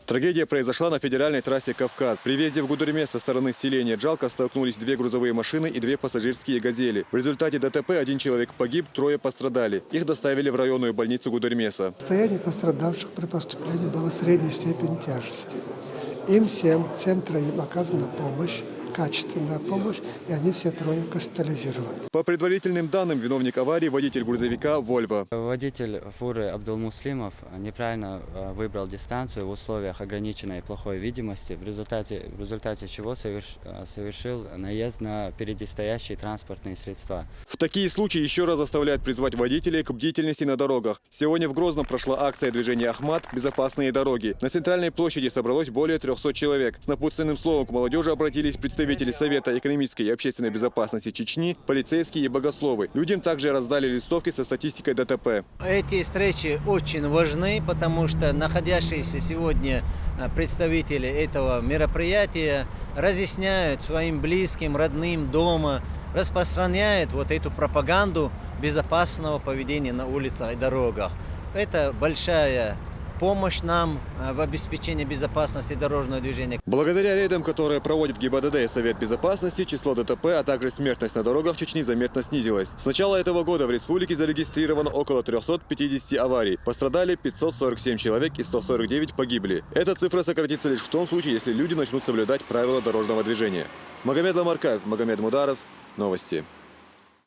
Трагедия произошла на федеральной трассе «Кавказ». При въезде в Гудермес со стороны селения Джалка столкнулись две грузовые машины и две пассажирские «Газели». В результате ДТП один человек погиб, трое пострадали. Их доставили в районную больницу Гудермеса. Состояние пострадавших при поступлении было средней степени тяжести. Им всем троим оказана помощь, качественная помощь, и они все трое госпитализированы. По предварительным данным, виновник аварии – водитель грузовика «Вольво». Водитель фуры Абдулмуслимов неправильно выбрал дистанцию в условиях ограниченной плохой видимости, в результате чего совершил наезд на впереди стоящие транспортные средства. В такие случаи еще раз заставляют призвать водителей к бдительности на дорогах. Сегодня в Грозном прошла акция движения «Ахмат. Безопасные дороги». На центральной площади собралось более 300 человек. С напутственным словом к молодежи обратились представители Совета экономической и общественной безопасности Чечни, полицейские и богословы. Людям также раздали листовки со статистикой ДТП. Эти встречи очень важны, потому что находящиеся сегодня представители этого мероприятия разъясняют своим близким, родным дома, распространяют вот эту пропаганду безопасного поведения на улицах и дорогах. Это большая помощь нам в обеспечении безопасности дорожного движения. Благодаря рейдам, которые проводит ГИБДД и Совет безопасности, число ДТП, а также смертность на дорогах Чечни заметно снизилась. С начала этого года в республике зарегистрировано около 350 аварий. Пострадали 547 человек и 149 погибли. Эта цифра сократится лишь в том случае, если люди начнут соблюдать правила дорожного движения. Магомед Ламаркаев, Магомед Мударов. Новости.